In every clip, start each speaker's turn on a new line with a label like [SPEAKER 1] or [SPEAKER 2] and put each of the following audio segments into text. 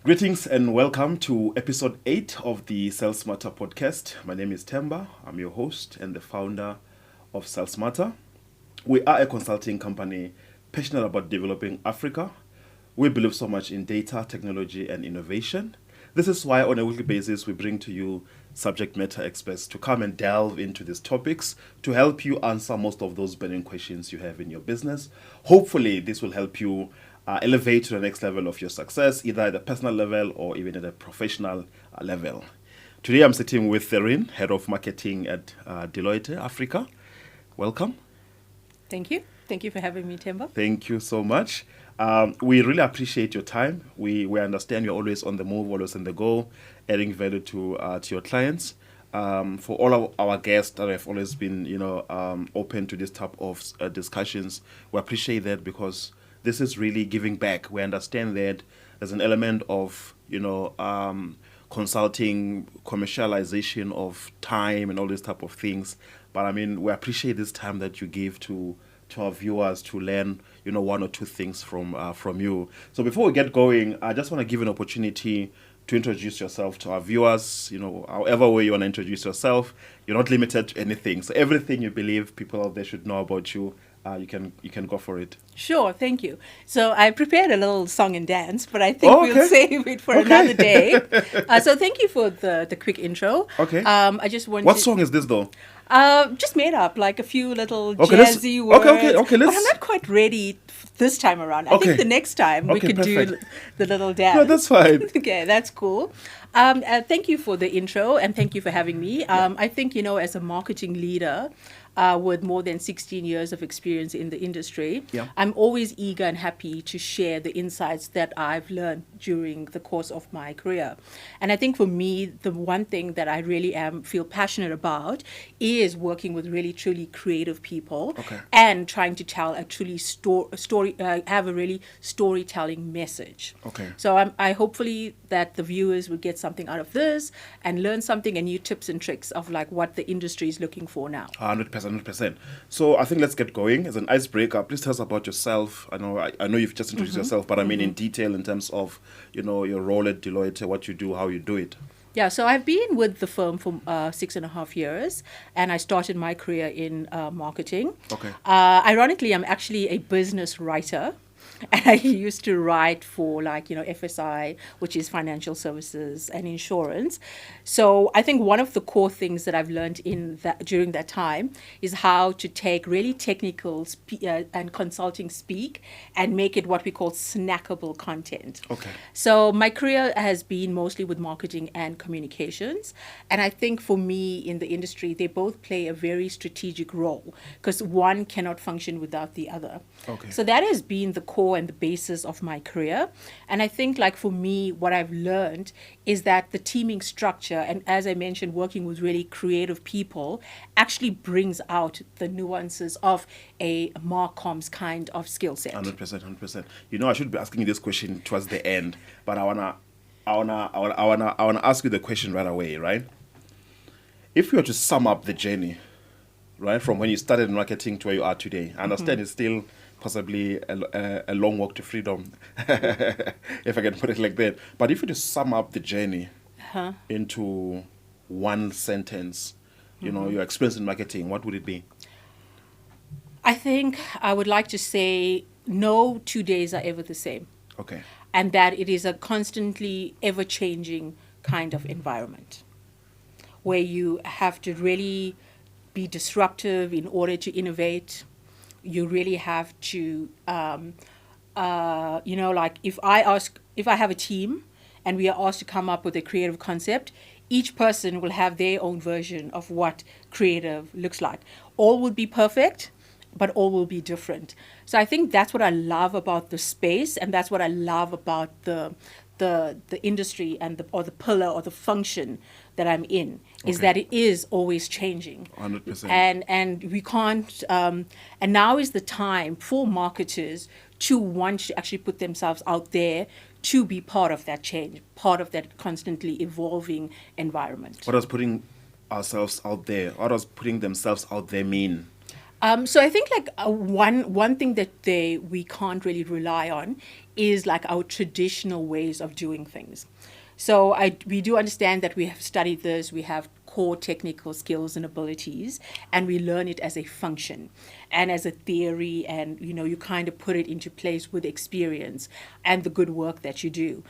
[SPEAKER 1] Greetings and welcome to episode 8 of the Sales Matter podcast. My name is Temba. I'm your host and the founder of Sales Matter. We are a consulting company passionate about developing Africa. We believe so much in data, technology, and innovation. This is why on a weekly basis we bring to you subject matter experts to come and delve into these topics to help you answer most of those burning questions you have in your business. Hopefully, this will help you elevate to the next level of your success, either at a personal level or even at a professional level. Today, I'm sitting with Tharien, Head of Marketing at Deloitte Africa. Welcome.
[SPEAKER 2] Thank you. Thank you for having me, Temba.
[SPEAKER 1] Thank you so much. We really appreciate your time. We understand you're always on the move, always on the go, adding value to your clients. For all of our guests that have always been, open to this type of discussions, we appreciate that because this is really giving back. We understand that there's an element of, consulting, commercialization of time and all these type of things. But I mean, we appreciate this time that you give to our viewers to learn, one or two things from you. So before we get going, I just want to give an opportunity to introduce yourself to our viewers. However way you want to introduce yourself, you're not limited to anything. So everything you believe people out there should know about you, you can go for it.
[SPEAKER 2] Sure, thank you. So I prepared a little song and dance, but I think we'll save it for another day. So thank you for the quick intro.
[SPEAKER 1] Okay.
[SPEAKER 2] I just wanted.
[SPEAKER 1] What song is this though?
[SPEAKER 2] Just made up like a few little jazzy words.
[SPEAKER 1] Okay.
[SPEAKER 2] But I'm not quite ready this time around. I think the next time we could do the little dance.
[SPEAKER 1] Yeah, that's fine.
[SPEAKER 2] Okay, that's cool. Thank you for the intro and thank you for having me. I think, as a marketing leader, with more than 16 years of experience in the industry, I'm always eager and happy to share the insights that I've learned during the course of my career. And I think for me, the one thing that I really feel passionate about is working with really truly creative people and trying to tell a truly story, have a really storytelling message.
[SPEAKER 1] Okay.
[SPEAKER 2] So I hopefully that the viewers will get something out of this and learn something and new tips and tricks of like what the industry is looking for now.
[SPEAKER 1] 100%. So I think let's get going. As an icebreaker, please tell us about yourself. I know you've just introduced yourself, but I mean in detail in terms of, your role at Deloitte, what you do, how you do it.
[SPEAKER 2] Yeah, so I've been with the firm for 6.5 years, and I started my career in marketing.
[SPEAKER 1] Okay.
[SPEAKER 2] Ironically, I'm actually a business writer. And I used to write for FSI, which is financial services and insurance. So I think one of the core things that I've learned during that time is how to take really technical and consulting speak and make it what we call snackable content.
[SPEAKER 1] Okay.
[SPEAKER 2] So my career has been mostly with marketing and communications. And I think for me in the industry, they both play a very strategic role because one cannot function without the other.
[SPEAKER 1] Okay.
[SPEAKER 2] So that has been the core and the basis of my career. And I think for me, what I've learned is that the teaming structure, and as I mentioned, working with really creative people actually brings out the nuances of a Marcom's kind of skill set.
[SPEAKER 1] 100%. I should be asking you this question towards the end, but I wanna ask you the question right away, right? If you were to sum up the journey, right, from when you started in marketing to where you are today, I understand it's still possibly a long walk to freedom, if I can put it like that. But if you just sum up the journey into one sentence, your experience in marketing, what would it be?
[SPEAKER 2] I think I would like to say no 2 days are ever the same.
[SPEAKER 1] Okay.
[SPEAKER 2] And that it is a constantly ever-changing kind of environment where you have to really be disruptive in order to innovate. You really have to, if I have a team and we are asked to come up with a creative concept, each person will have their own version of what creative looks like. All will be perfect, but all will be different. So I think that's what I love about the space, and that's what I love about the industry and the pillar or the function that I'm in, is that it is always changing.
[SPEAKER 1] 100%.
[SPEAKER 2] And we can't, and now is the time for marketers to want to actually put themselves out there to be part of that change, part of that constantly evolving environment.
[SPEAKER 1] What does putting ourselves out there, what does putting themselves out there mean?
[SPEAKER 2] So I think like one thing that we can't really rely on is like our traditional ways of doing things. So we do understand that we have studied this, we have core technical skills and abilities, and we learn it as a function and as a theory, and you kind of put it into place with experience and the good work that you do.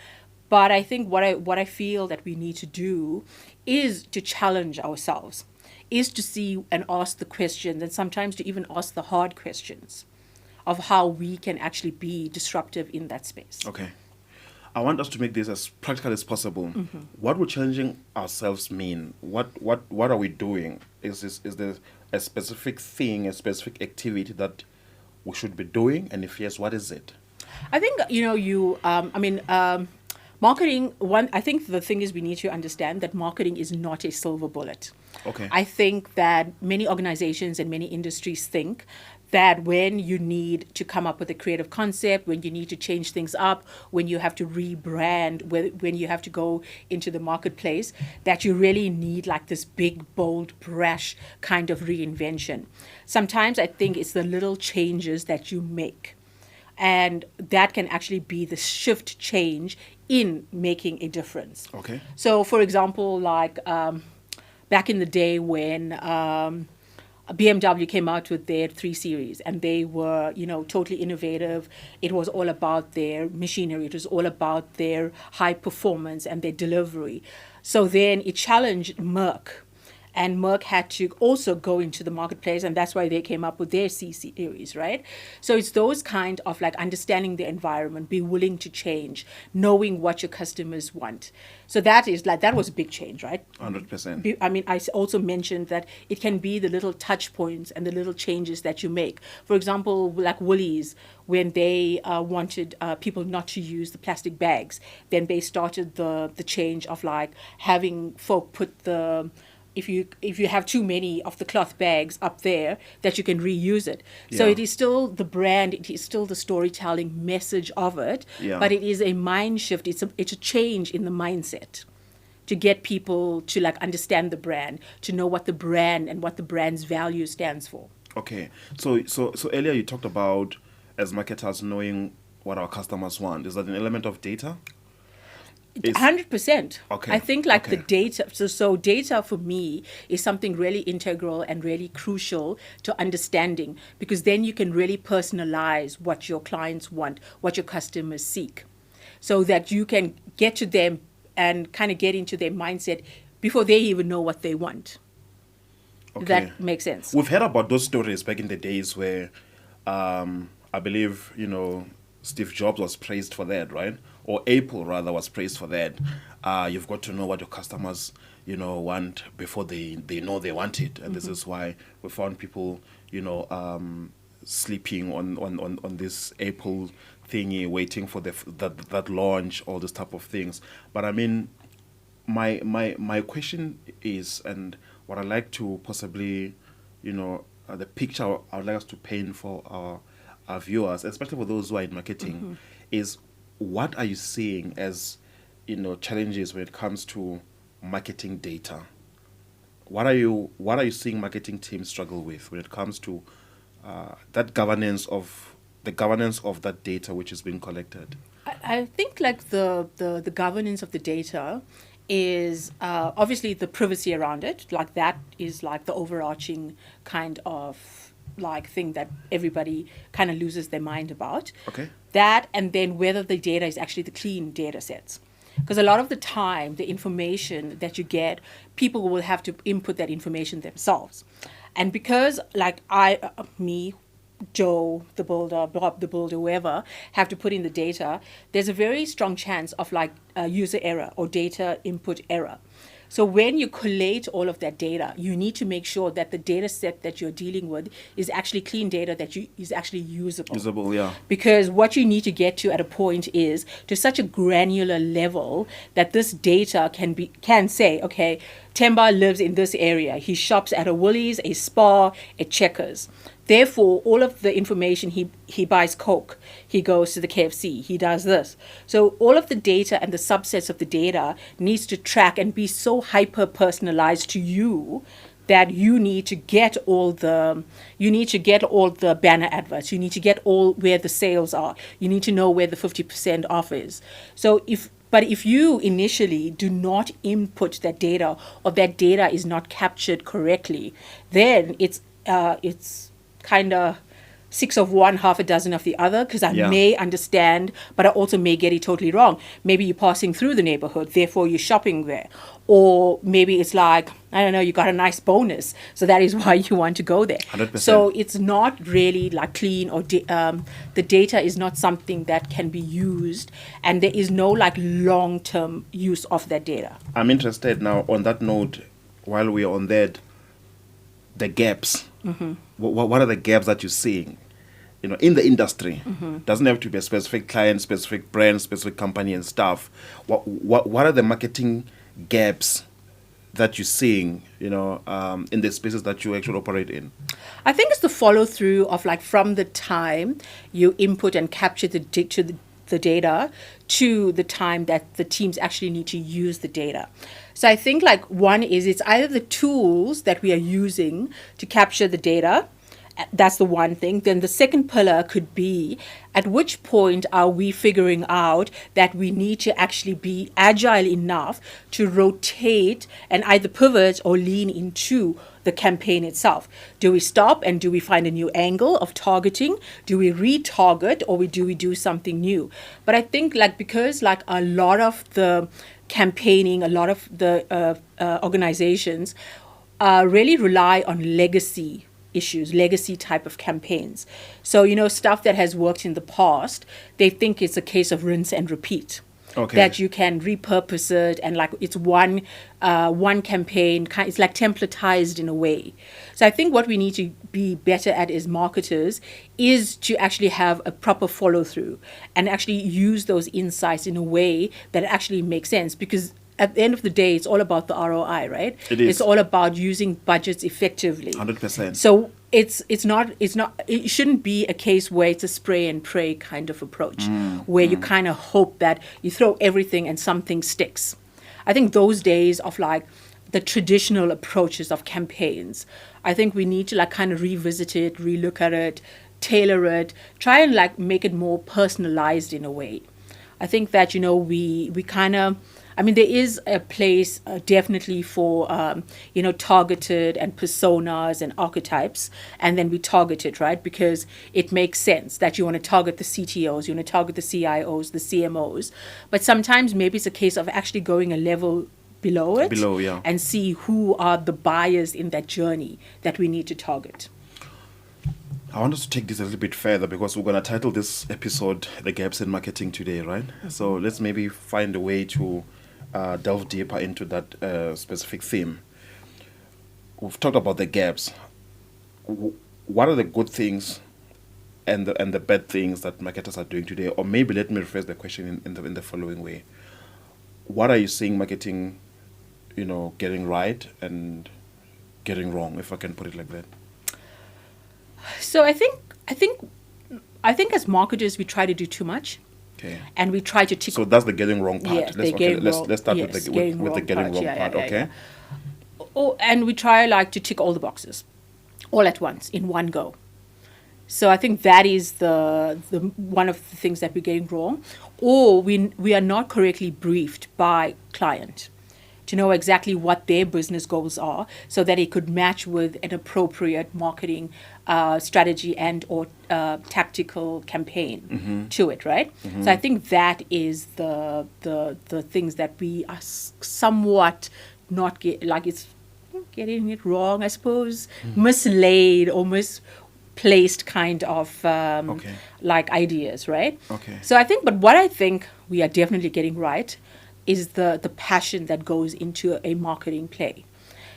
[SPEAKER 2] But I think what I feel that we need to do is to challenge ourselves, is to see and ask the questions, and sometimes to even ask the hard questions of how we can actually be disruptive in that space.
[SPEAKER 1] Okay. I want us to make this as practical as possible. Mm-hmm. What would challenging ourselves mean? What are we doing? Is there a specific thing, a specific activity that we should be doing? And if yes, what is it?
[SPEAKER 2] I think marketing. I think the thing is we need to understand that marketing is not a silver bullet.
[SPEAKER 1] Okay.
[SPEAKER 2] I think that many organizations and many industries think that when you need to come up with a creative concept, when you need to change things up, when you have to rebrand, when you have to go into the marketplace, that you really need like this big, bold, brash kind of reinvention. Sometimes I think it's the little changes that you make, and that can actually be the shift change in making a difference.
[SPEAKER 1] Okay.
[SPEAKER 2] So, for example, like back in the day when BMW came out with their 3 Series, and they were, totally innovative. It was all about their machinery. It was all about their high performance and their delivery. So then it challenged Merck. And Merck had to also go into the marketplace, and that's why they came up with their C series, right? So it's those kind of like understanding the environment, be willing to change, knowing what your customers want. So that was a big change, right?
[SPEAKER 1] 100%.
[SPEAKER 2] I mean, I also mentioned that it can be the little touch points and the little changes that you make. For example, like Woolies, when they wanted people not to use the plastic bags, then they started the change of like having folk put the if you have too many of the cloth bags up there, that you can reuse it. Yeah. So it is still the brand, it is still the storytelling message of it, but it is a mind shift. It's a change in the mindset to get people to like understand the brand, to know what the brand and what the brand's value stands for.
[SPEAKER 1] Okay, so earlier you talked about, as marketers, knowing what our customers want. Is that an element of data?
[SPEAKER 2] 100%.
[SPEAKER 1] Okay.
[SPEAKER 2] I think the data, so data for me is something really integral and really crucial to understanding, because then you can really personalize what your clients want, what your customers seek, so that you can get to them and kind of get into their mindset before they even know what they want. Okay. That makes sense.
[SPEAKER 1] We've heard about those stories back in the days where I believe, Steve Jobs was praised for that, right? Or Apple rather was praised for that. You've got to know what your customers, want before they know they want it. And this is why we found people, sleeping on this Apple thingy, waiting for that launch, all this type of things. But I mean, my question is, and what I'd like to possibly, the picture I would like us to paint for our viewers, especially for those who are in marketing, is what are you seeing as, challenges when it comes to marketing data? What are you seeing marketing teams struggle with when it comes to that governance of that data which is being collected?
[SPEAKER 2] I think like the governance of the data is obviously the privacy around it. Like that is like the overarching kind of like thing that everybody kind of loses their mind about.
[SPEAKER 1] Okay.
[SPEAKER 2] That, and then whether the data is actually the clean data sets. Because a lot of the time, the information that you get, people will have to input that information themselves. And because like me, Joe, the builder, Bob, the builder, whoever, have to put in the data, there's a very strong chance of like user error or data input error. So when you collate all of that data, you need to make sure that the data set that you're dealing with is actually clean data that is actually usable.
[SPEAKER 1] Usable, yeah.
[SPEAKER 2] Because what you need to get to at a point is to such a granular level that this data can say, okay, Themba lives in this area. He shops at a Woolies, a Spar, a Checkers. Therefore, all of the information, he buys Coke, he goes to the KFC, he does this. So all of the data and the subsets of the data needs to track and be so hyper-personalized to you that you need to get all the banner adverts. You need to get all where the sales are. You need to know where the 50% off is. But if you initially do not input that data, or that data is not captured correctly, then it's kind of 6 of one, half a dozen of the other, because I may understand, but I also may get it totally wrong. Maybe you're passing through the neighborhood, therefore you're shopping there. Or maybe it's like, I don't know, you got a nice bonus, so that is why you want to go there.
[SPEAKER 1] 100%.
[SPEAKER 2] So it's not really like clean, or the data is not something that can be used, and there is no like long-term use of that data.
[SPEAKER 1] I'm interested now on that note, while we're on that, the gaps. Mm-hmm. What are the gaps that you're seeing, in the industry? Mm-hmm. Doesn't have to be a specific client, specific brand, specific company and stuff. What are the marketing gaps that you're seeing, in the spaces that you actually operate in?
[SPEAKER 2] I think it's the follow through of like from the time you input and capture the data to the time that the teams actually need to use the data. So I think like one is it's either the tools that we are using to capture the data. That's the one thing. Then the second pillar could be, at which point are we figuring out that we need to actually be agile enough to rotate and either pivot or lean into the campaign itself? Do we stop and do we find a new angle of targeting? Do we retarget, or do we do something new? But I think like, because like a lot of the campaigning, a lot of the organizations really rely on legacy issues, legacy type of campaigns. So, stuff that has worked in the past, they think it's a case of rinse and repeat. Okay. That you can repurpose it, and like it's one campaign, it's like templatized in a way. So I think what we need to be better at as marketers is to actually have a proper follow through and actually use those insights in a way that actually makes sense, because at the end of the day, it's all about the ROI, right?
[SPEAKER 1] It is.
[SPEAKER 2] It's all about using budgets effectively.
[SPEAKER 1] 100%.
[SPEAKER 2] So it shouldn't be a case where it's a spray and pray kind of approach, where you kind of hope that you throw everything and something sticks. I think those days of like the traditional approaches of campaigns, I think we need to like kind of revisit it, relook at it, tailor it, try and like make it more personalized in a way. I think that, we kind of, there is a place definitely for, targeted and personas and archetypes, and then we target it, right? Because it makes sense that you want to target the CTOs, you want to target the CIOs, the CMOs. But sometimes maybe it's a case of actually going a level below it and see who are the buyers in that journey that we need to target.
[SPEAKER 1] I want us to take this a little bit further, because we're going to title this episode The Gaps in Marketing today, right? Mm-hmm. So let's maybe find a way to delve deeper into that specific theme. We've talked about the gaps. What are the good things and the bad things that marketers are doing today? Or maybe let me rephrase the question in the following way. What are you seeing marketing, getting right and getting wrong, if I can put it like that?
[SPEAKER 2] So I think as marketers we try to do too much. Okay. And we try to tick.
[SPEAKER 1] So that's the getting wrong part.
[SPEAKER 2] Yes,
[SPEAKER 1] let's start with the getting wrong part. Okay.
[SPEAKER 2] Oh, and we try like to tick all the boxes, all at once in one go. So I think that is the one of the things that we're getting wrong, or we are not correctly briefed by client to know exactly what their business goals are, so that it could match with an appropriate marketing strategy and or tactical campaign to it, right? Mm-hmm. So I think that is the things that we are somewhat not it's getting it wrong, I suppose, mislaid or misplaced kind of like ideas, right? Okay. So I think, but what I think we are definitely getting right is the passion that goes into a marketing play,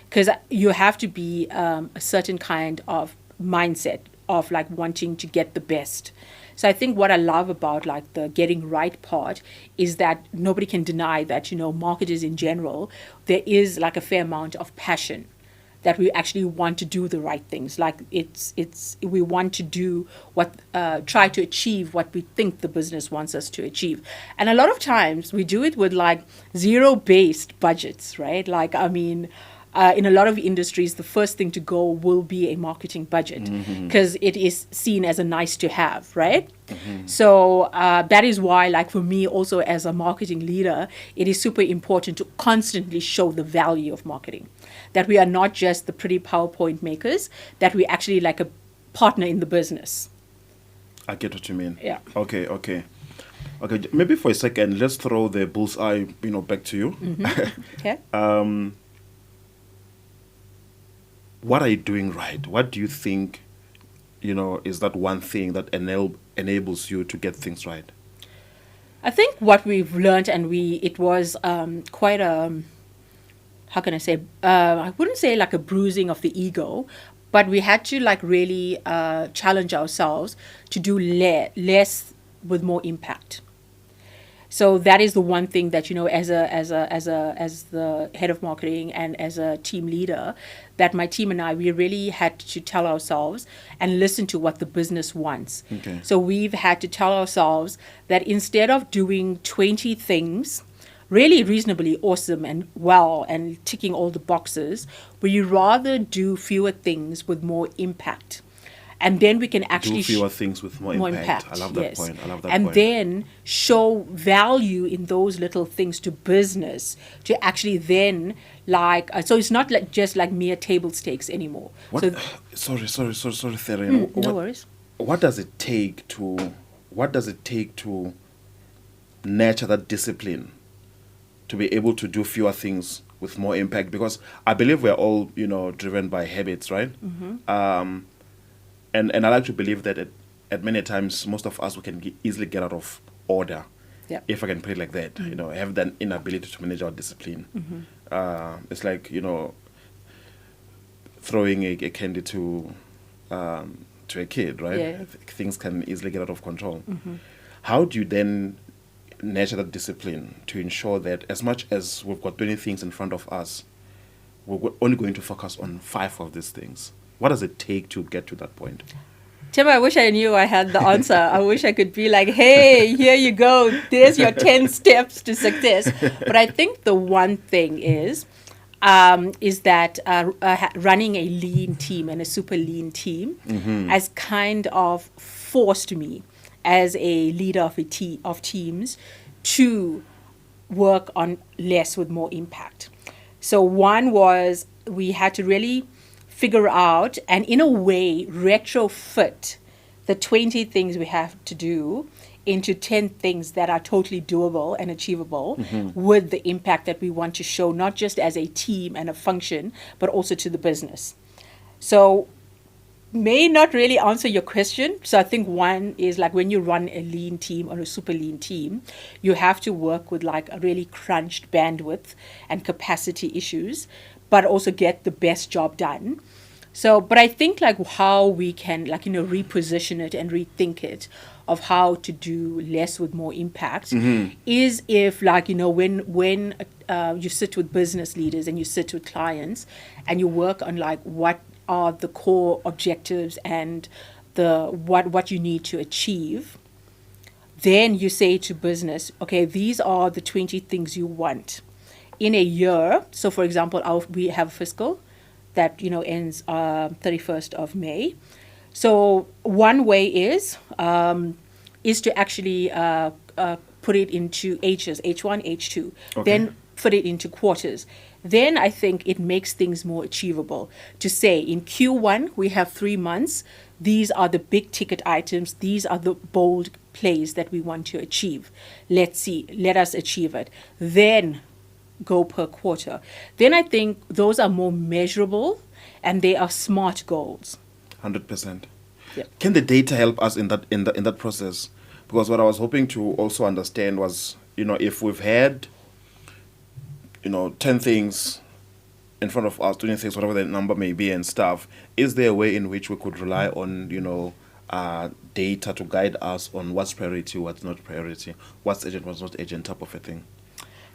[SPEAKER 2] because you have to be a certain kind of mindset of like wanting to get the best. So I think what I love about like the getting right part is that nobody can deny that, marketers in general, there is like a fair amount of passion that we actually want to do the right things. Like we want to do try to achieve what we think the business wants us to achieve. And a lot of times we do it with like zero-based budgets, right? Like, in a lot of industries, the first thing to go will be a marketing budget because it is seen as a nice to have, right? So that is why, like for me also as a marketing leader, it is super important to constantly show the value of marketing. That we are not just the pretty PowerPoint makers, that we actually like a partner in the business.
[SPEAKER 1] I get what you mean.
[SPEAKER 2] Yeah.
[SPEAKER 1] Okay. Maybe for a second, let's throw the bullseye, back to you.
[SPEAKER 2] Okay.
[SPEAKER 1] What are you doing right? What do you think, is that one thing that enables you to get things right?
[SPEAKER 2] I think what we've learned, and it was quite a, how can I say, I wouldn't say like a bruising of the ego, but we had to like really challenge ourselves to do less with more impact. So that is the one thing that, as the head of marketing and as a team leader, that my team and I, we really had to tell ourselves and listen to what the business wants.
[SPEAKER 1] Okay.
[SPEAKER 2] So we've had to tell ourselves that instead of doing 20 things really reasonably awesome and well and ticking all the boxes, we rather do fewer things with more impact. And then we can actually
[SPEAKER 1] do fewer things with more impact. I love that point.
[SPEAKER 2] And then show value in those little things to business to actually then so it's not like just like mere table stakes anymore.
[SPEAKER 1] What? Sorry, Tharien.
[SPEAKER 2] No worries.
[SPEAKER 1] What does it take to nurture that discipline to be able to do fewer things with more impact? Because I believe we're all driven by habits, right? And I like to believe that at many times, most of us, we can easily get out of order, if I can put it like that. Have that inability to manage our discipline. It's like, throwing a candy to a kid, right?
[SPEAKER 2] Yeah.
[SPEAKER 1] Things can easily get out of control. How do you then nurture that discipline to ensure that as much as we've got 20 things in front of us, we're only going to focus on 5 of these things? What does it take to get to that point?
[SPEAKER 2] Tim, I wish I knew I had the answer. I wish I could be like, hey, here you go. There's your 10 steps to success. But I think the one thing is that running a lean team and a super lean team has kind of forced me as a leader of teams to work on less with more impact. So one was we had to really figure out and in a way retrofit the 20 things we have to do into 10 things that are totally doable and achievable with the impact that we want to show, not just as a team and a function, but also to the business. So may not really answer your question. So I think one is like when you run a lean team or a super lean team, you have to work with like a really crunched bandwidth and capacity issues, but also get the best job done. So, but I think like how we can like, reposition it and rethink it of how to do less with more impact is if like, when you sit with business leaders and you sit with clients and you work on like what are the core objectives and what you need to achieve, then you say to business, okay, these are the 20 things you want in a year. So for example, we have fiscal that ends 31st of May. So one way is to actually put it into H's, H1, H2, then put it into quarters. Then I think it makes things more achievable to say in Q1 we have 3 months. These are the big ticket items. These are the bold plays that we want to achieve. Let us achieve it. Then go per quarter. Then I think those are more measurable and they are smart goals.
[SPEAKER 1] 100%.
[SPEAKER 2] Yep.
[SPEAKER 1] Can the data help us in that process? Because what I was hoping to also understand was, if we've had 10 things in front of us, 20 things, whatever the number may be and stuff, is there a way in which we could rely on data to guide us on what's priority, what's not priority, what's urgent, what's not urgent type of a thing?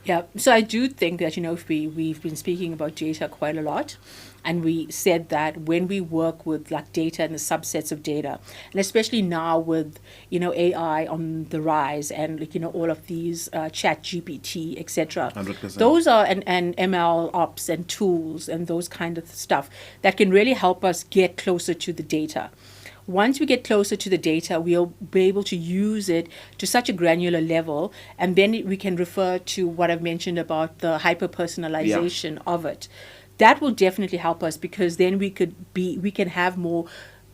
[SPEAKER 2] Yeah, so I do think that, if we've been speaking about data quite a lot, and we said that when we work with like data and the subsets of data, and especially now with, AI on the rise, and like, all of these chat GPT, etc.
[SPEAKER 1] 100%.
[SPEAKER 2] Those are and ML ops and tools and those kind of stuff that can really help us get closer to the data. Once we get closer to the data, we'll be able to use it to such a granular level, and then we can refer to what I've mentioned about the hyper-personalization of it. That will definitely help us, because then we can have more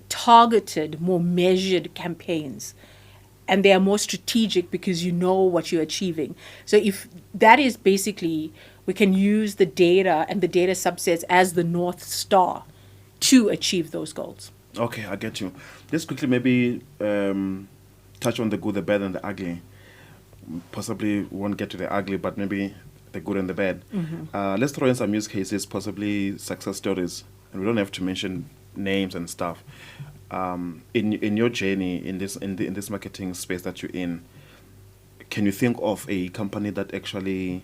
[SPEAKER 2] targeted, more measured campaigns, and they are more strategic because you know what you're achieving. So if that is basically, we can use the data and the data subsets as the North Star to achieve those goals.
[SPEAKER 1] Okay, I get you. Just quickly, maybe touch on the good, the bad, and the ugly. Possibly won't get to the ugly, but maybe the good and the bad. Let's throw in some use cases, possibly success stories, and we don't have to mention names and stuff. In your journey in this marketing space that you're in, can you think of a company that actually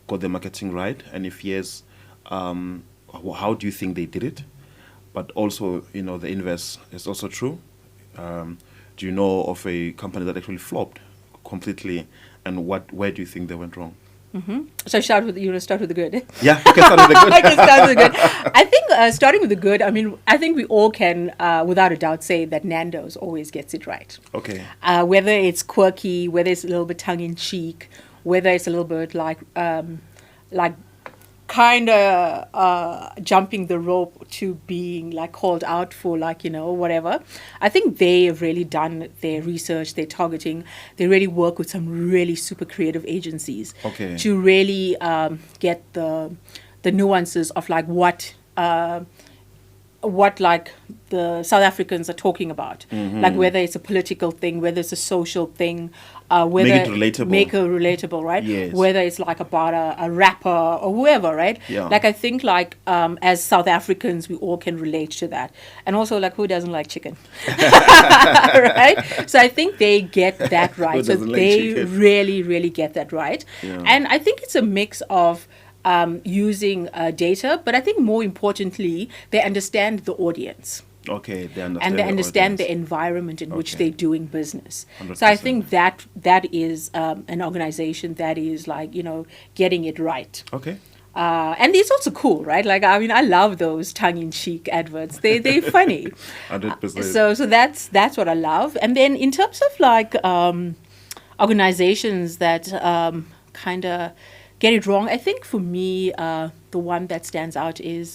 [SPEAKER 1] got the marketing right? And if yes, how do you think they did it? But also, the inverse is also true. Do you know of a company that actually flopped completely, and where do you think they went wrong?
[SPEAKER 2] So you want to start with the good?
[SPEAKER 1] Yeah, you can start with the good.
[SPEAKER 2] I can start with the good. I think starting with the good, I think we all can, without a doubt, say that Nando's always gets it right.
[SPEAKER 1] Okay.
[SPEAKER 2] Whether it's quirky, whether it's a little bit tongue-in-cheek, whether it's a little bit like kind of jumping the rope to being like called out for whatever. I think they have really done their research, their targeting. They really work with some really super creative agencies to really get the nuances of like what like the South Africans are talking about, like whether it's a political thing, whether it's a social thing, whether make it relatable, right?
[SPEAKER 1] Yes.
[SPEAKER 2] Whether it's like about a rapper or whoever, right?
[SPEAKER 1] Yeah.
[SPEAKER 2] Like I think like as South Africans, we all can relate to that, and also like who doesn't like chicken, right? So I think they get that right. So they really get that right, and I think it's a mix of using data, but I think more importantly, they understand the audience.
[SPEAKER 1] Okay, they understand.
[SPEAKER 2] And they understand the environment in which they're doing business. 100%. So I think that is an organization that is like, getting it right.
[SPEAKER 1] Okay.
[SPEAKER 2] And it's also cool, right? Like, I love those tongue-in-cheek adverts. They're funny.
[SPEAKER 1] 100%.
[SPEAKER 2] So that's what I love. And then in terms of like organizations that kind of get it wrong, I think for me, the one that stands out is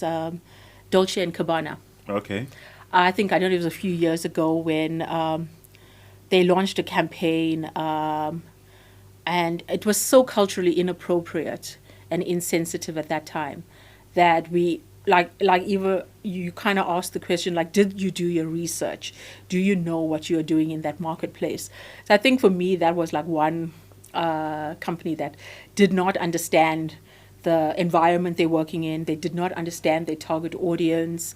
[SPEAKER 2] Dolce and Gabbana.
[SPEAKER 1] Okay.
[SPEAKER 2] I think, I don't know, it was a few years ago when they launched a campaign, and it was so culturally inappropriate and insensitive at that time that we, like even you kind of asked the question, like, did you do your research? Do you know what you're doing in that marketplace? So I think for me, that was like one company that did not understand the environment they're working in. They did not understand their target audience.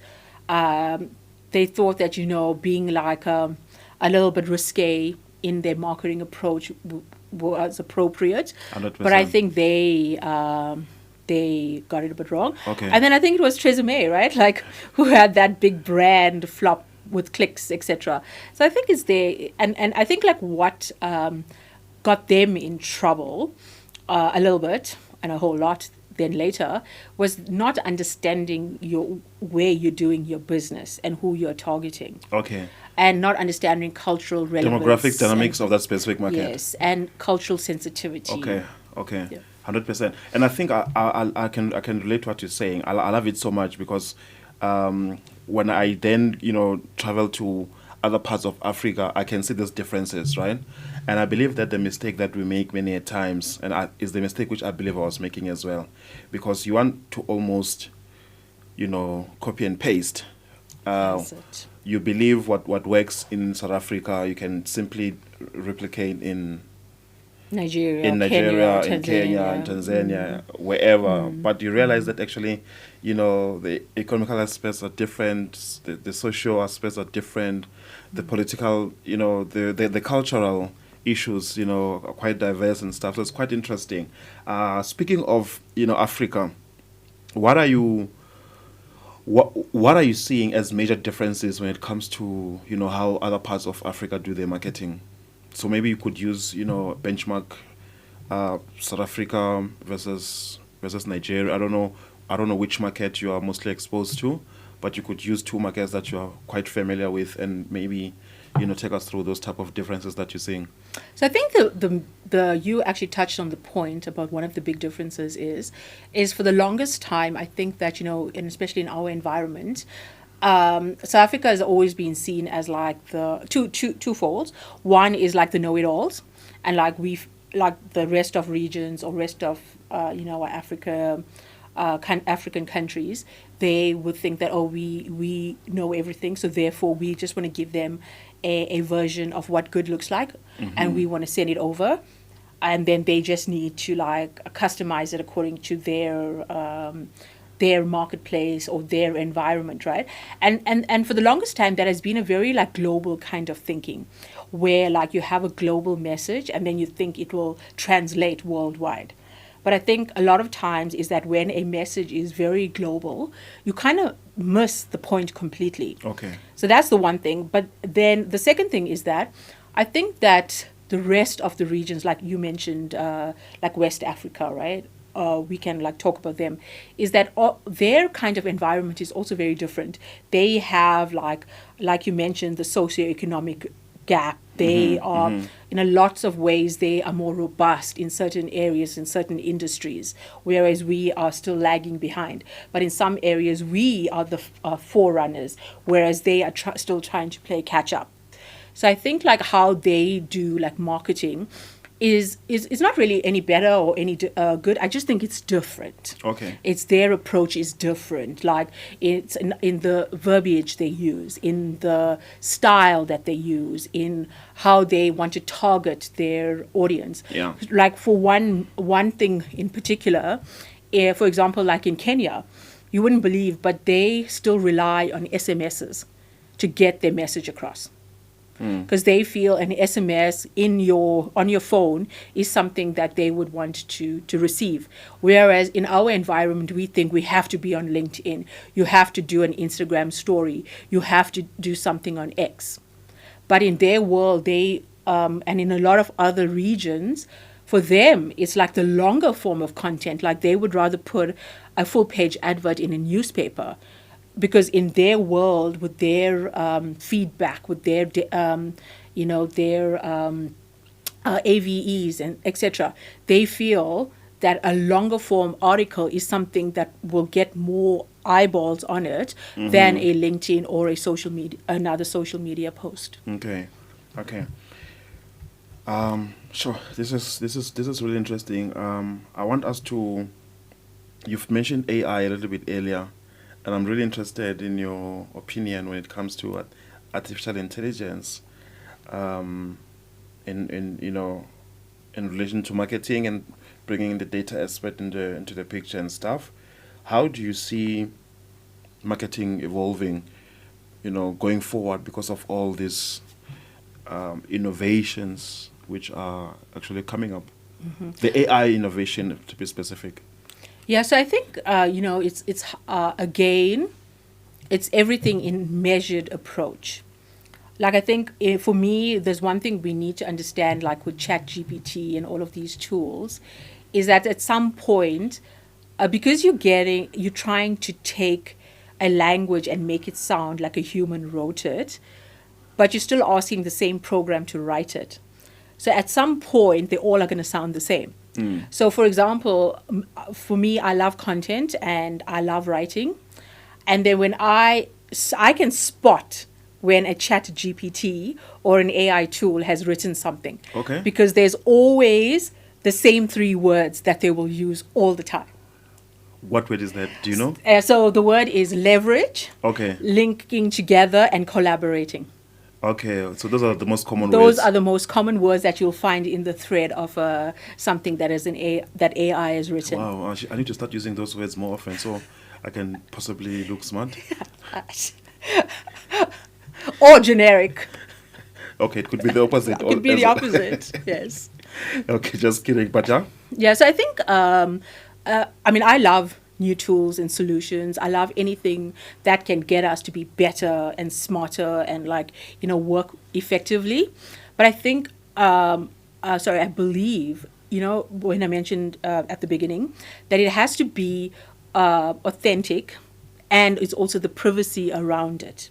[SPEAKER 2] They thought that, being like a little bit risque in their marketing approach was appropriate.
[SPEAKER 1] 100%.
[SPEAKER 2] But I think they got it a bit wrong.
[SPEAKER 1] Okay.
[SPEAKER 2] And then I think it was Tresemme, right? Like, who had that big brand flop with clicks, etc. So I think it's there. And I think like what got them in trouble a little bit and a whole lot then later was not understanding where you're doing your business and who you're targeting.
[SPEAKER 1] Okay.
[SPEAKER 2] And not understanding cultural relevance.
[SPEAKER 1] Demographic dynamics of that specific market.
[SPEAKER 2] Yes, and cultural sensitivity.
[SPEAKER 1] Okay.
[SPEAKER 2] Yeah.
[SPEAKER 1] 100%. And I think I can relate to what you're saying. I love it so much because when I then, travel to other parts of Africa, I can see these differences, right? And I believe that the mistake that we make many a times, and is the mistake which I believe I was making as well, because you want to almost, copy and paste. You believe what works in South Africa, you can simply replicate in
[SPEAKER 2] Nigeria,
[SPEAKER 1] in
[SPEAKER 2] Kenya,
[SPEAKER 1] in Tanzania, wherever. But you realize that actually, the economical aspects are different, the social aspects are different, the political, the cultural, issues, are quite diverse and stuff. So it's quite interesting. Speaking of, Africa, what are you seeing as major differences when it comes to, how other parts of Africa do their marketing? So maybe you could use, benchmark South Africa versus Nigeria. I don't know which market you are mostly exposed to, but you could use two markets that you are quite familiar with, and maybe take us through those type of differences that you're seeing.
[SPEAKER 2] So I think the you actually touched on the point about one of the big differences is for the longest time I think that and especially in our environment, South Africa has always been seen as like the two folds. One is like the know-it-alls, and like the rest of regions or rest of Africa. African countries, they would think that we know everything, so therefore we just want to give them a version of what good looks like, and we want to send it over, and then they just need to like customize it according to their marketplace or their environment, right? And for the longest time that has been a very like global kind of thinking, where like you have a global message and then you think it will translate worldwide. But I think a lot of times is that when a message is very global, you kind of miss the point completely.
[SPEAKER 1] Okay.
[SPEAKER 2] So that's the one thing. But then the second thing is that I think that the rest of the regions, like you mentioned, like West Africa, right? We can like talk about them, is that their kind of environment is also very different. They have like you mentioned, the socioeconomic gap. They are, in lots of ways, they are more robust in certain areas, in certain industries, whereas we are still lagging behind. But in some areas, we are the forerunners, whereas they are still trying to play catch up. So I think like how they do like marketing is not really any better or any good. I just think it's different.
[SPEAKER 1] Okay.
[SPEAKER 2] It's their approach is different. Like it's in the verbiage they use, in the style that they use, in how they want to target their audience.
[SPEAKER 1] Yeah.
[SPEAKER 2] Like for one thing in particular, for example, like in Kenya, you wouldn't believe, but they still rely on SMSs to get their message across. Because they feel an SMS on your phone is something that they would want to receive. Whereas in our environment, we think we have to be on LinkedIn. You have to do an Instagram story. You have to do something on X. But in their world, and in a lot of other regions, for them, it's like the longer form of content. Like they would rather put a full page advert in a newspaper. Because in their world, with their feedback, with their AVEs and etc., they feel that a longer form article is something that will get more eyeballs on it than a LinkedIn or another social media post.
[SPEAKER 1] Okay. Sure. This is really interesting. I want us to. You've mentioned AI a little bit earlier. And I'm really interested in your opinion when it comes to artificial intelligence, in relation to marketing and bringing the data aspect into the picture and stuff. How do you see marketing evolving, going forward because of all these innovations which are actually coming up? The AI innovation, to be specific.
[SPEAKER 2] Yeah, so I think it's again, it's everything in measured approach. Like I think for me, there's one thing we need to understand, like with ChatGPT and all of these tools, is that at some point, because you're trying to take a language and make it sound like a human wrote it, but you're still asking the same program to write it. So at some point, they all are going to sound the same. So, for example, for me, I love content and I love writing. And then when I can spot when a chat GPT or an AI tool has written something.
[SPEAKER 1] Okay.
[SPEAKER 2] Because there's always the same 3 words that they will use all the time.
[SPEAKER 1] What word is that? Do you know?
[SPEAKER 2] So the word is leverage,
[SPEAKER 1] Okay.
[SPEAKER 2] linking together, and collaborating.
[SPEAKER 1] Okay, so those are the most common words.
[SPEAKER 2] Those are the most common words that you'll find in the thread of something that is that AI has written.
[SPEAKER 1] Wow, I need to start using those words more often so I can possibly look smart.
[SPEAKER 2] Or generic.
[SPEAKER 1] Okay, it could be the opposite.
[SPEAKER 2] It could be the opposite. Yes.
[SPEAKER 1] Okay, just kidding. But yeah.
[SPEAKER 2] Yeah. So I think, I mean, I love new tools and solutions. I love anything that can get us to be better and smarter and like, work effectively. But I think, I believe, when I mentioned at the beginning that it has to be authentic, and it's also the privacy around it.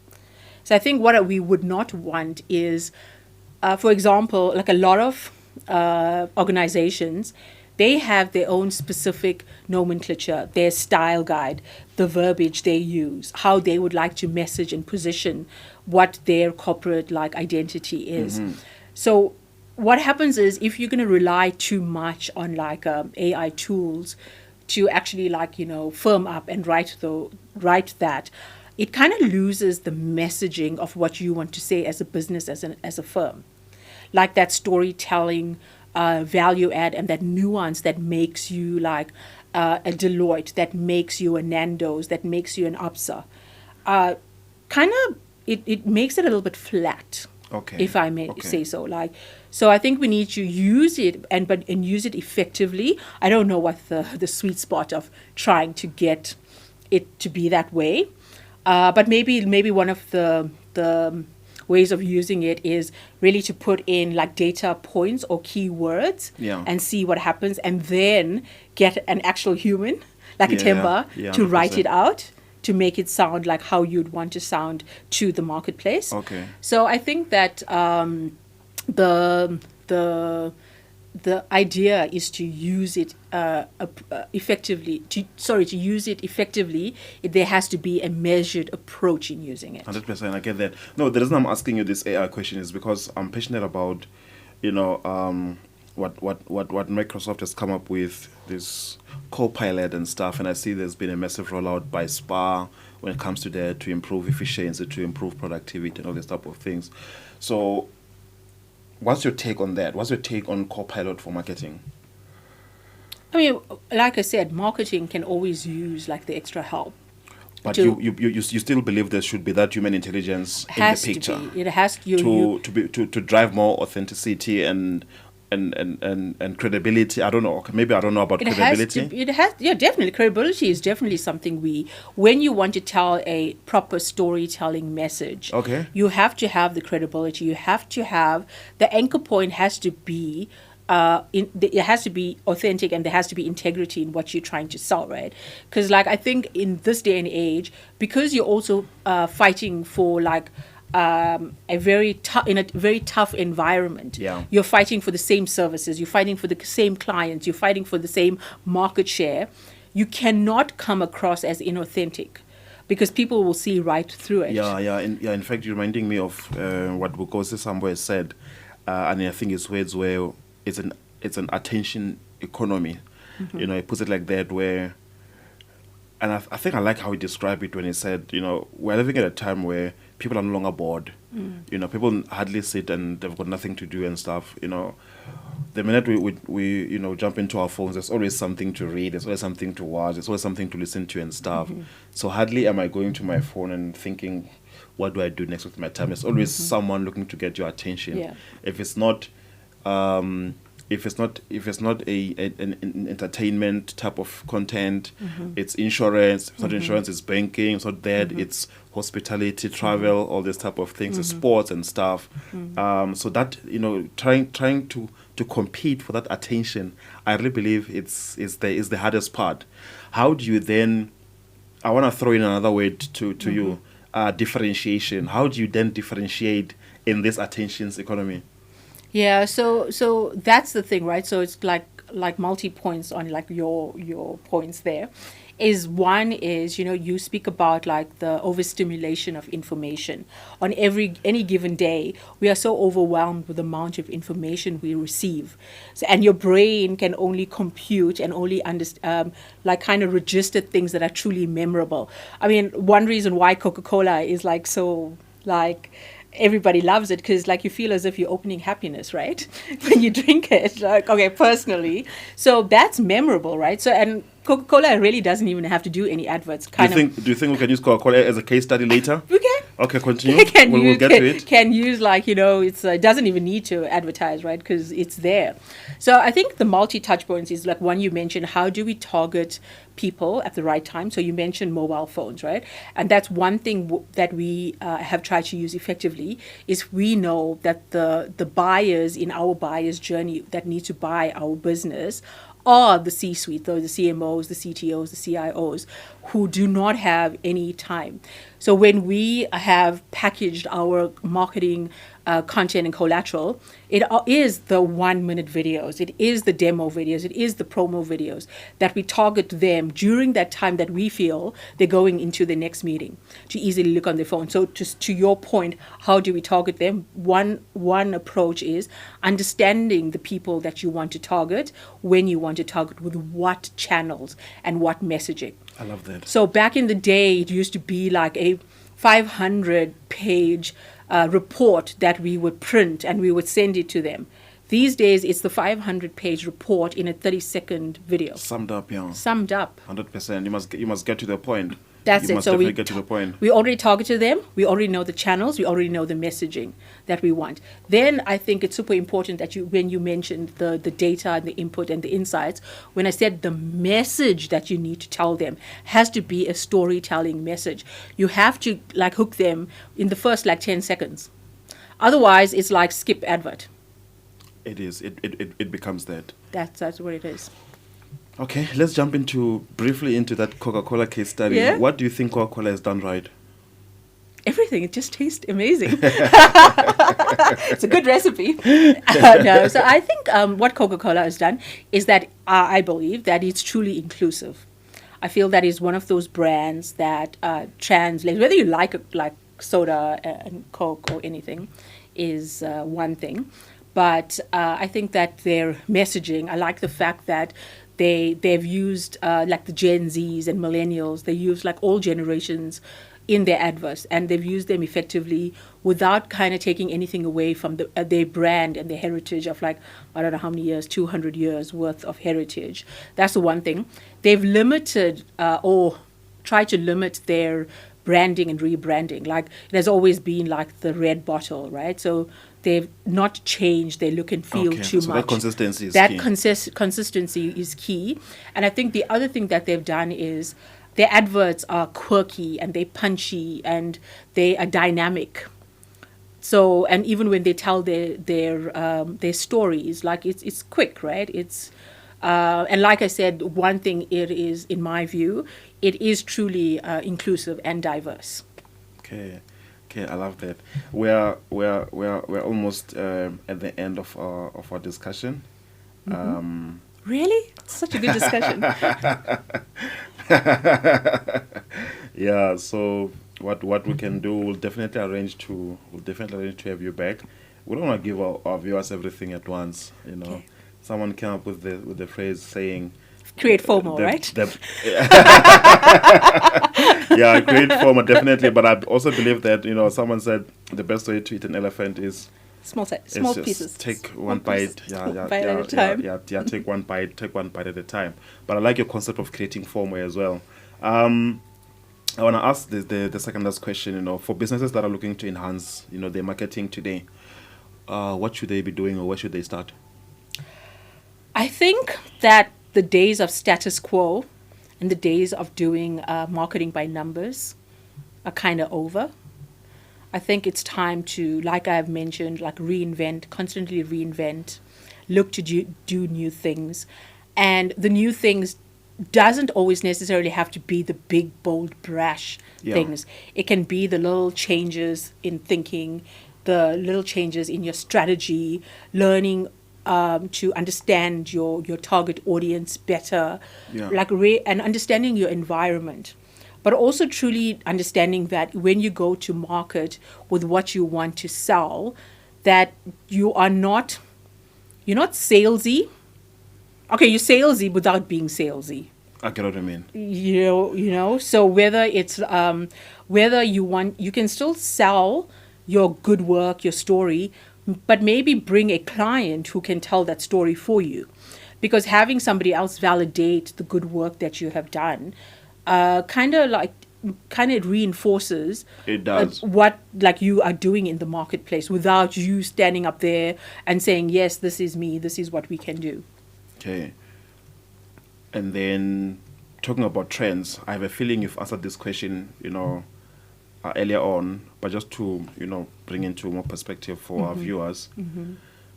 [SPEAKER 2] So I think what we would not want is, for example, like a lot of organizations, they have their own specific nomenclature, their style guide, the verbiage they use, how they would like to message and position what their corporate like identity is. So what happens is if you're going to rely too much on like AI tools to actually like, firm up and write that, it kind of loses the messaging of what you want to say as a business, as a firm. Like that storytelling, value add, and that nuance that makes you like a Deloitte, that makes you a Nando's, that makes you an UPSA. It makes it a little bit flat.
[SPEAKER 1] Okay.
[SPEAKER 2] If I may say so. So I think we need to use it and use it effectively. I don't know what the sweet spot of trying to get it to be that way. But maybe one of the ways of using it is really to put in like data points or keywords and see what happens, and then get an actual human like a Temba to write it out, to make it sound like how you'd want to sound to the marketplace.
[SPEAKER 1] Okay.
[SPEAKER 2] So I think that the idea is to use it effectively. To use it effectively, there has to be a measured approach in using it.
[SPEAKER 1] 100%, I get that. No, the reason I'm asking you this AI question is because I'm passionate about, what Microsoft has come up with, this Copilot and stuff, and I see there's been a massive rollout by SPA when it comes to that, to improve efficiency, to improve productivity, and all this type of things. So, what's your take on that? What's your take on Copilot for marketing?
[SPEAKER 2] I mean, like I said, marketing can always use like the extra help.
[SPEAKER 1] But you still believe there should be that human intelligence in the picture.
[SPEAKER 2] It has to
[SPEAKER 1] to drive more authenticity and credibility. I don't know. Maybe I don't know about credibility.
[SPEAKER 2] Definitely. Credibility is definitely something when you want to tell a proper storytelling message, you have to have the credibility. You have to have the anchor point has to be it has to be authentic, and there has to be integrity in what you're trying to sell, right? Because like I think in this day and age, because you're also fighting for like in a very tough environment. You're fighting for the same services, you're fighting for the same clients, you're fighting for the same market share. You cannot come across as inauthentic, because people will see right through it.
[SPEAKER 1] In fact, you're reminding me of what Bukosi somewhere said, and I think it's words where it's an attention economy. He puts it like that, where, and I think I like how he described it when he said, we're living at a time where people are no longer bored. People hardly sit and they've got nothing to do and stuff. The minute we jump into our phones, there's always something to read, there's always something to watch, there's always something to listen to and stuff. So hardly am I going to my phone and thinking, what do I do next with my time? There's always someone looking to get your attention. If it's not an entertainment type of content, it's insurance. It's not insurance, it's banking. It's not that, it's hospitality, travel, all this type of things, it's sports and stuff. So that, trying to compete for that attention, I really believe is the hardest part. How do you then, I want to throw in another word to you, differentiation. How do you then differentiate in this attentions economy?
[SPEAKER 2] Yeah, so that's the thing, right? So it's like multi points on like your points there. One is you speak about like the overstimulation of information. On any given day, we are so overwhelmed with the amount of information we receive, and your brain can only compute and only understand like kind of register things that are truly memorable. I mean, one reason why Coca-Cola is like so like everybody loves it, because like you feel as if you're opening happiness, right? When you drink it, like, okay, personally. So that's memorable, right? So, and Coca-Cola really doesn't even have to do any adverts.
[SPEAKER 1] Do you think we can use Coca-Cola as a case study later?
[SPEAKER 2] We can.
[SPEAKER 1] Okay, continue. We'll get to it.
[SPEAKER 2] Can use it doesn't even need to advertise, right? Because it's there. So I think the multi-touch points is like one you mentioned. How do we target people at the right time? So you mentioned mobile phones, right? And that's one thing that we have tried to use effectively is we know that the buyers in our buyer's journey that need to buy our business are the C-suite, the CMOs, the CTOs, the CIOs, who do not have any time. So when we have packaged our marketing content and collateral, it is the 1-minute videos, it is the demo videos, it is the promo videos that we target them during that time that we feel they're going into the next meeting to easily look on their phone. So just to your point, how do we target them? One approach is understanding the people that you want to target, when you want to target, with what channels and what messaging.
[SPEAKER 1] I love that.
[SPEAKER 2] So back in the day, it used to be like a 500-page report that we would print and we would send it to them. These days, it's the 500-page report in a 30-second video.
[SPEAKER 1] Summed up, yeah.
[SPEAKER 2] Summed up.
[SPEAKER 1] 100%. You must get to the point.
[SPEAKER 2] That's
[SPEAKER 1] you
[SPEAKER 2] it.
[SPEAKER 1] Must
[SPEAKER 2] so
[SPEAKER 1] definitely get to the point.
[SPEAKER 2] We already targeted them. We already know the channels. We already know the messaging that we want. Then I think it's super important that when you mentioned the data and the input and the insights, when I said the message that you need to tell them has to be a storytelling message. You have to hook them in the first 10 seconds. Otherwise, it's like skip advert.
[SPEAKER 1] It is. It becomes that.
[SPEAKER 2] That's what it is.
[SPEAKER 1] Okay, let's jump briefly into that Coca-Cola case study.
[SPEAKER 2] Yeah?
[SPEAKER 1] What do you think Coca-Cola has done right?
[SPEAKER 2] Everything. It just tastes amazing. It's a good recipe. No, so I think what Coca-Cola has done is that I believe that it's truly inclusive. I feel that is one of those brands that translates, whether you like soda and Coke or anything, is one thing. But I think that their messaging, I like the fact that they've used the Gen Zs and millennials, they use all generations in their adverts, and they've used them effectively without kind of taking anything away from their brand and their heritage of I don't know how many years, 200 years worth of heritage. That's the one thing. They've limited or tried to limit their branding and rebranding. It has always been the red bottle, right? So they've not changed their look and feel too much.
[SPEAKER 1] That consistency is key.
[SPEAKER 2] Consistency is key. And I think the other thing that they've done is their adverts are quirky and they're punchy and they are dynamic. So, and even when they tell their stories, it's quick, right? It's and like I said, one thing it is, in my view, it is truly inclusive and diverse.
[SPEAKER 1] Okay, I love that. We're almost at the end of our discussion.
[SPEAKER 2] Mm-hmm. Really? It's such a good discussion.
[SPEAKER 1] Yeah. So what we can do, we'll definitely arrange to have you back. We don't want to give our viewers everything at once. Okay. Someone came up with the phrase saying,
[SPEAKER 2] create FOMO, right?
[SPEAKER 1] Yeah, create FOMO, definitely. But I also believe that, someone said the best way to eat an elephant is
[SPEAKER 2] small pieces.
[SPEAKER 1] Take one bite.
[SPEAKER 2] One bite at a time.
[SPEAKER 1] Yeah, take one bite at a time. But I like your concept of creating FOMO as well. I want to ask the second last question, for businesses that are looking to enhance, their marketing today, what should they be doing or where should they start?
[SPEAKER 2] I think that the days of status quo and the days of doing marketing by numbers are kind of over. I think it's time to, like I've mentioned, constantly reinvent, look to do new things. And the new things doesn't always necessarily have to be the big, bold, brash things. It can be the little changes in thinking, the little changes in your strategy, learning to understand your target audience better, and understanding your environment, but also truly understanding that when you go to market with what you want to sell, that you're not salesy. Okay, you're salesy without being salesy.
[SPEAKER 1] I get what I mean.
[SPEAKER 2] So whether it's whether you can still sell your good work, your story, but maybe bring a client who can tell that story for you. Because having somebody else validate the good work that you have done kind of reinforces
[SPEAKER 1] It does.
[SPEAKER 2] what like you are doing in the marketplace without you standing up there and saying, yes, this is me, this is what we can do.
[SPEAKER 1] Okay. And then talking about trends, I have a feeling you've answered this question, earlier on, but just to, bring into more perspective for our viewers.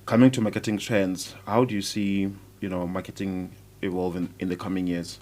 [SPEAKER 1] Coming to marketing trends, how do you see, marketing evolve in the coming years?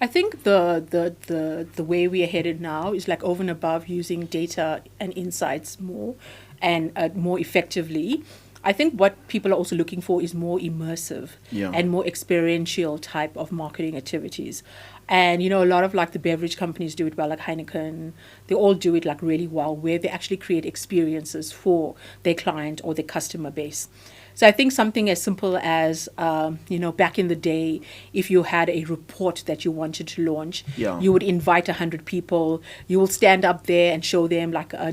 [SPEAKER 2] I think the way we are headed now is like over and above using data and insights more and more effectively. I think what people are also looking for is more immersive and more experiential type of marketing activities. And, a lot of like the beverage companies do it well, like Heineken, they all do it like really well, where they actually create experiences for their client or their customer base. So I think something as simple as, back in the day, if you had a report that you wanted to launch, you would invite 100 people. You will stand up there and show them like a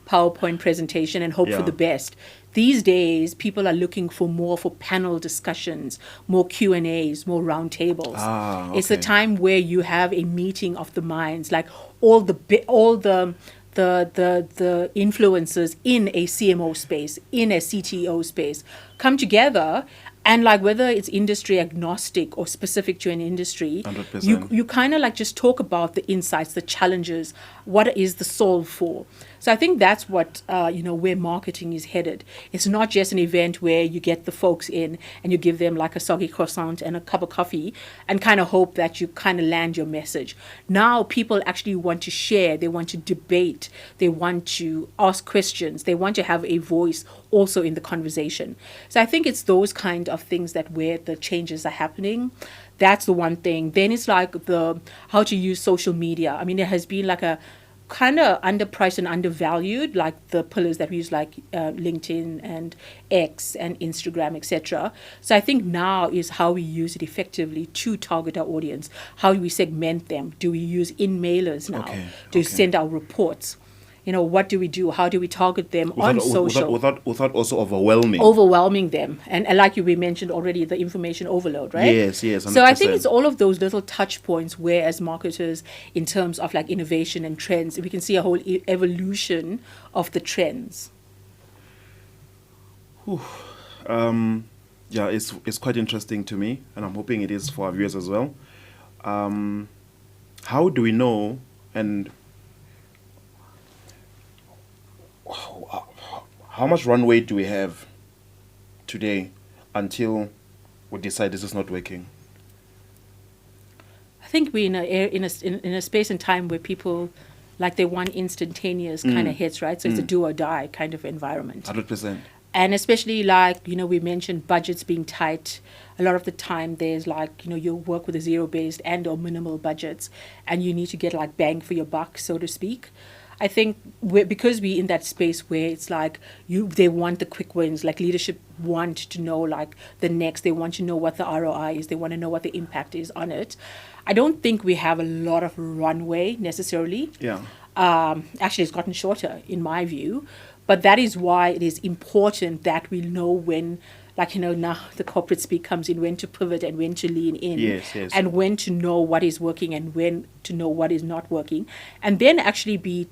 [SPEAKER 2] PowerPoint presentation and hope for the best. These days, people are looking for more for panel discussions, more Q&As, more roundtables.
[SPEAKER 1] Okay.
[SPEAKER 2] It's a time where you have a meeting of the minds, like all the influencers in a CMO space, in a CTO space, come together, and like whether it's industry agnostic or specific to an industry,
[SPEAKER 1] 100%.
[SPEAKER 2] you kind of like just talk about the insights, the challenges, what is the solve for. So I think that's what where marketing is headed. It's not just an event where you get the folks in and you give them like a soggy croissant and a cup of coffee and kind of hope that you kind of land your message. Now people actually want to share, they want to debate, they want to ask questions, they want to have a voice also in the conversation. So I think it's those kind of things that where the changes are happening. That's the one thing. Then it's like the how to use social media. I mean, there has been like a kind of underpriced and undervalued, like the pillars that we use, like LinkedIn and X and Instagram, etc. So I think now is how we use it effectively to target our audience. How do we segment them? Do we use in-mailers now to send out reports? What do we do? How do we target them on social?
[SPEAKER 1] Without also overwhelming.
[SPEAKER 2] Overwhelming them. And like we mentioned already, the information overload, right?
[SPEAKER 1] Yes, 100%.
[SPEAKER 2] So I think it's all of those little touch points where as marketers, in terms of like innovation and trends, we can see a whole evolution of the trends.
[SPEAKER 1] It's quite interesting to me, and I'm hoping it is for our viewers as well. How do we know, and how much runway do we have today until we decide this is not working?
[SPEAKER 2] I think we're in a space and time where people like they want instantaneous kind of hits, right? So it's a do or die kind of environment.
[SPEAKER 1] 100%.
[SPEAKER 2] And especially like, we mentioned budgets being tight. A lot of the time there's like, you work with a zero-based and or minimal budgets and you need to get like bang for your buck, so to speak. I think because we're in that space where it's like they want the quick wins, like leadership want to know like the next, they want to know what the ROI is, they want to know what the impact is on it. I don't think we have a lot of runway necessarily. Actually, it's gotten shorter in my view, but that is why it is important that we know when, like, now the corporate speak comes in, when to pivot and when to lean in.
[SPEAKER 1] Yes.
[SPEAKER 2] And when to know what is working and when to know what is not working. And then actually be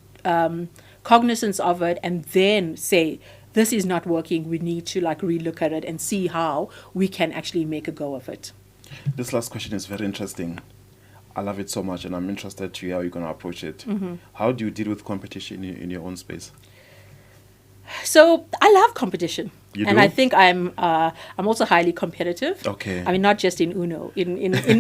[SPEAKER 2] cognizant of it and then say, this is not working, we need to like relook at it and see how we can actually make a go of it.
[SPEAKER 1] This last question is very interesting. I love it so much and I'm interested to hear how you're going to approach it. How do you deal with competition in your own space?
[SPEAKER 2] So I love competition.
[SPEAKER 1] You
[SPEAKER 2] and
[SPEAKER 1] do?
[SPEAKER 2] I think I'm also highly competitive.
[SPEAKER 1] Okay.
[SPEAKER 2] I mean, not just in Uno, in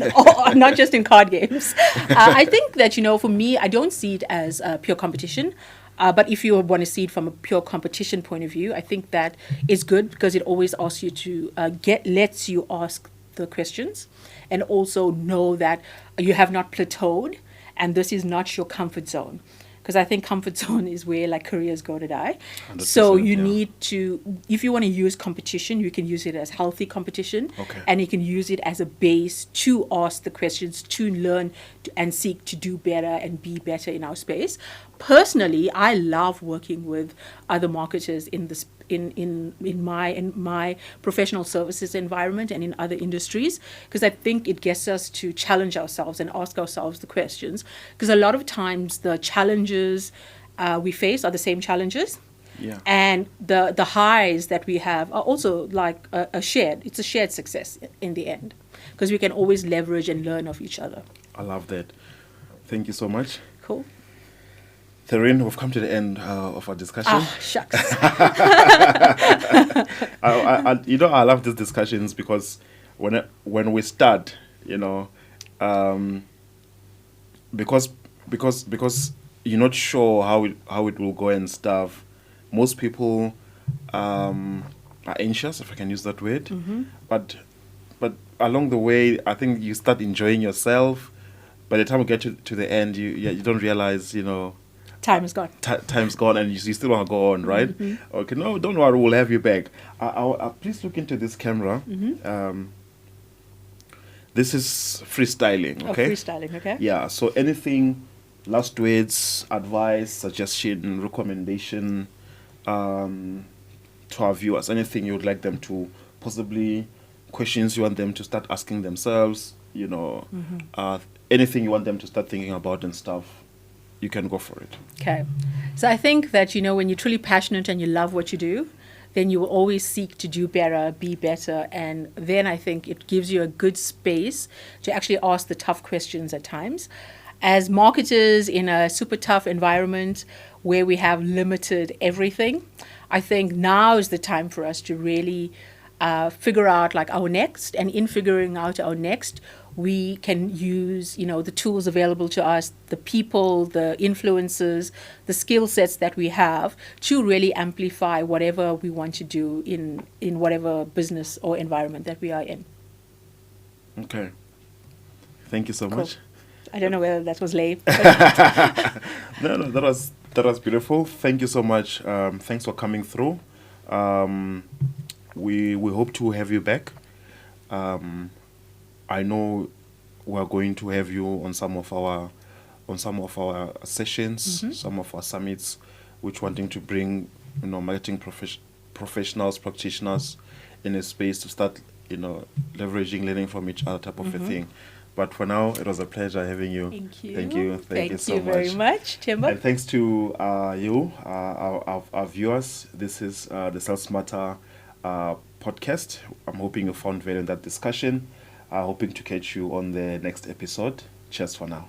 [SPEAKER 2] not just in card games. I think that, for me, I don't see it as pure competition. But if you want to see it from a pure competition point of view, I think that is good because it always asks you to lets you ask the questions and also know that you have not plateaued and this is not your comfort zone. Because I think comfort zone is where like careers go to die. So you need to, if you want to use competition, you can use it as healthy competition.
[SPEAKER 1] Okay.
[SPEAKER 2] And you can use it as a base to ask the questions, to learn and seek to do better and be better in our space. personally, I love working with other marketers in this in my professional services environment and in other industries, because I think it gets us to challenge ourselves and ask ourselves the questions, because a lot of times the challenges we face are the same challenges.
[SPEAKER 1] Yeah.
[SPEAKER 2] And the highs that we have are also like it's a shared success in the end, because we can always leverage and learn of each other.
[SPEAKER 1] I love that. Thank you so much.
[SPEAKER 2] Cool.
[SPEAKER 1] Tharien, we've come to the end of our discussion.
[SPEAKER 2] Ah, shucks.
[SPEAKER 1] I love these discussions because when we start, because you're not sure how it will go and stuff. Most people are anxious, if I can use that word.
[SPEAKER 2] Mm-hmm.
[SPEAKER 1] But along the way, I think you start enjoying yourself. By the time we get to the end, you don't realize,
[SPEAKER 2] time is gone.
[SPEAKER 1] Time's gone, and you still want to go on, right?
[SPEAKER 2] Mm-hmm.
[SPEAKER 1] Okay, no, don't worry, we'll have you back. Please look into this camera.
[SPEAKER 2] Mm-hmm.
[SPEAKER 1] This is freestyling, okay?
[SPEAKER 2] Oh, freestyling, okay.
[SPEAKER 1] Yeah, so anything, last words, advice, suggestion, recommendation to our viewers, anything you would like them to possibly, questions you want them to start asking themselves, anything you want them to start thinking about and stuff, you can go for it.
[SPEAKER 2] Okay. So I think that, when you're truly passionate and you love what you do, then you will always seek to do better, be better. And then I think it gives you a good space to actually ask the tough questions at times. As marketers in a super tough environment where we have limited everything, I think now is the time for us to really figure out like our next. And in figuring out our next, we can use, the tools available to us, the people, the influences, the skill sets that we have to really amplify whatever we want to do in whatever business or environment that we are in.
[SPEAKER 1] Okay. Thank you so much.
[SPEAKER 2] I don't know whether that was lame.
[SPEAKER 1] No, that was beautiful. Thank you so much. Thanks for coming through. We hope to have you back. I know we're going to have you on some of our sessions, some of our summits, which wanting to bring marketing professionals, practitioners in a space to start leveraging, learning from each other type of a thing. But for now, it was a pleasure having you.
[SPEAKER 2] Thank you.
[SPEAKER 1] Thank you so much.
[SPEAKER 2] Thank you very much, Timber.
[SPEAKER 1] And thanks to you, our viewers. This is the Sales Smarter podcast. I'm hoping you found value in that discussion. Hoping to catch you on the next episode. Cheers for now.